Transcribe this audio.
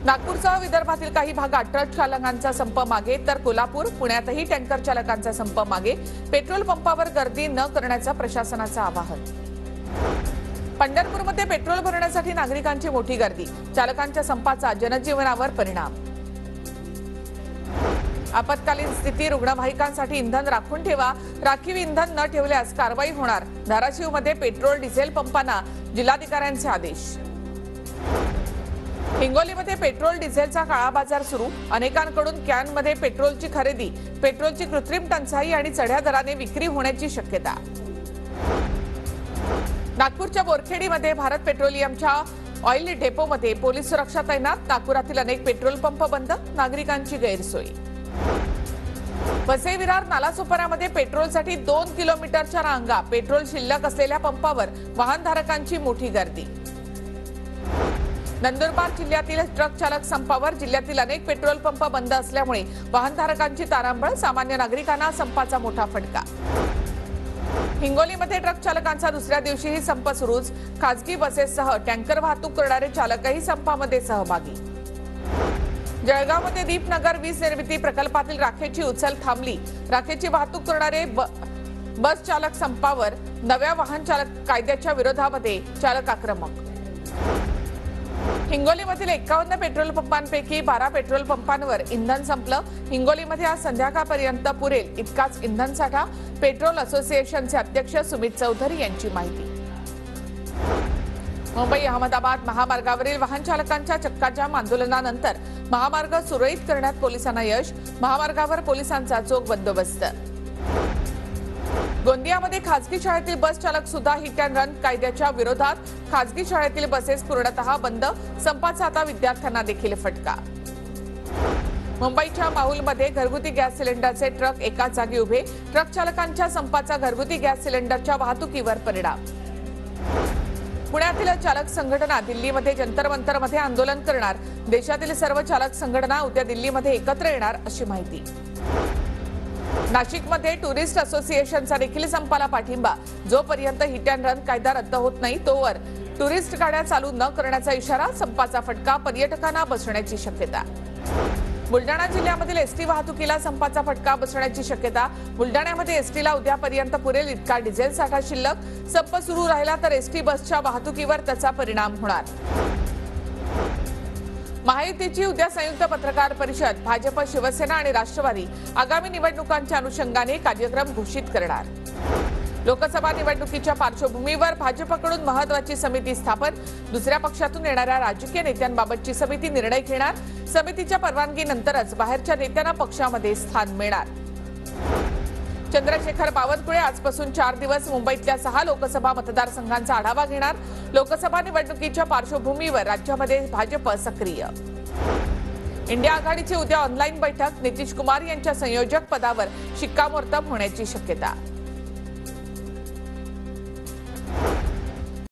नागपूरसह विदर्भातील काही भागात ट्रक चालकांचा संप मागे तर कोल्हापूर पुण्यातही टँकर चालकांचा संप मागे। पेट्रोल पंपावर गर्दी न करण्याचं प्रशासनाचं आवाहन। पंढरपूरमध्ये पेट्रोल भरण्यासाठी नागरिकांची मोठी गर्दी, चालकांच्या संपाचा जनजीवनावर परिणाम। आपत्कालीन स्थिती रुग्णवाहिकांसाठी इंधन राखून ठेवा, राखीव इंधन न ठेवल्यास कारवाई होणार। धाराशिवमध्ये पेट्रोल डिझेल पंपांना जिल्हाधिकाऱ्यांचे आदेश। हिंगोलीमध्ये पेट्रोल डिझेलचा काळा बाजार सुरू, अनेकांकडून कॅनमध्ये पेट्रोलची खरेदी, पेट्रोलची कृत्रिम टंचाई आणि चढ्या दराने विक्री होण्याची शक्यता। नागपूरच्या बोरखेडीमध्ये भारत पेट्रोलियमच्या ऑइल डेपोमध्ये पोलीस सुरक्षा तैनात, नागपुरातील अनेक पेट्रोल पंप बंद, नागरिकांची गैरसोय। वसई विरार नालासोपाऱ्यामध्ये पेट्रोलसाठी 2 किलोमीटरच्या रांगा, पेट्रोल शिल्लक असलेल्या पंपावर वाहनधारकांची मोठी गर्दी। नंदुरबार जिल्ह्यातील ट्रक चालक संपावर, जिल्ह्यातील अनेक पेट्रोल पंप बंद असल्यामुळे वाहनधारकांची तारांबळ, सामान्य नागरिकांना संपाचा मोठा फटका। हिंगोलीमध्ये ट्रक चालकांचा दुसऱ्या दिवशीही संप सुरूच, खासगी बसेससह टँकर वाहतूक करणारे चालकही संपामध्ये सहभागी। जळगावमध्ये दीपनगर वीज निर्मिती प्रकल्पातील राखेची उचल थांबली, राखेची वाहतूक करणारे बस चालक संपावर, नव्या वाहन चालक कायद्याच्या विरोधामध्ये चालक आक्रमक। हिंगोलीमधील 51 पेट्रोल पंपांपैकी 12 पेट्रोल पंपांवर इंधन संपलं, हिंगोलीमध्ये आज संध्याकाळपर्यंत पुरेल इतकाच इंधन साठा, पेट्रोल असोसिएशनचे अध्यक्ष सुमित चौधरी यांची माहिती। मुंबई अहमदाबाद महामार्गावरील वाहन चालकांच्या चक्काजाम आंदोलनानंतर महामार्ग सुरळीत करण्यात पोलिसांना यश, महामार्गावर पोलिसांचा चोख बंदोबस्त। गोंदियामध्ये खासगी शाळेतील बस चालक सुद्धा हिट अँड रन कायद्याच्या विरोधात, खासगी शाळेतील बसेस पूर्णतः बंद, संपाचा आता विद्यार्थ्यांना देखील फटका। मुंबईच्या माहुलमध्ये घरगुती गॅस सिलेंडरचे ट्रक एकाच जागी उभे, ट्रक चालकांच्या संपाचा घरगुती गॅस सिलेंडरच्या वाहतुकीवर परिणाम। पुण्यातील चालक संघटना दिल्लीमध्ये जंतर मंतरमध्ये आंदोलन करणार, देशातील सर्व चालक संघटना उद्या दिल्लीमध्ये एकत्र येणार अशी माहिती। नाशिकमध्ये टुरिस्ट असोसिएशनचा देखील संपाला पाठिंबा, जोपर्यंत हिट अँड रन कायदा रद्द होत नाही तोवर टुरिस्ट गाड्या चालू न करण्याचा इशारा, संपाचा फटका, पर्यटकांना बसण्याची शक्यता। बुलडाणा जिल्ह्यामधील एसटी वाहतुकीला संपाचा फटका बसण्याची शक्यता, बुलडाण्यामध्ये एसटीला उद्यापर्यंत पुरेल इतका डिझेल साठा शिल्लक, संप सुरू राहिला तर एसटी बसच्या वाहतुकीवर त्याचा परिणाम होणार। महायुतीची उद्या संयुक्त पत्रकार परिषद, भाजप, शिवसेना आणि राष्ट्रवादी आगामी निवडणुकांच्या अनुषंगाने कार्यक्रम घोषित करणार। लोकसभा निवडणुकीच्या पार्श्वभूमीवर भाजपकडून महत्त्वाची समिती स्थापन, दुसऱ्या पक्षातून येणाऱ्या राजकीय नेत्यांबाबतची समिती निर्णय घेणार, समितीच्या परवानगीनंतरच बाहेरच्या नेत्यांना पक्षामध्ये स्थान मिळणार। चंद्रशेखर बावनकुळे आजपासून 4 दिवस मुंबईतल्या 6 लोकसभा मतदारसंघांचा आढावा घेणार, लोकसभा निवडणुकीच्या पार्श्वभूमीवर राज्यामध्ये भाजप सक्रिय। इंडिया आघाडीची उद्या ऑनलाईन बैठक, नितीश कुमार यांच्या संयोजक पदावर शिक्कामोर्तब होण्याची शक्यता।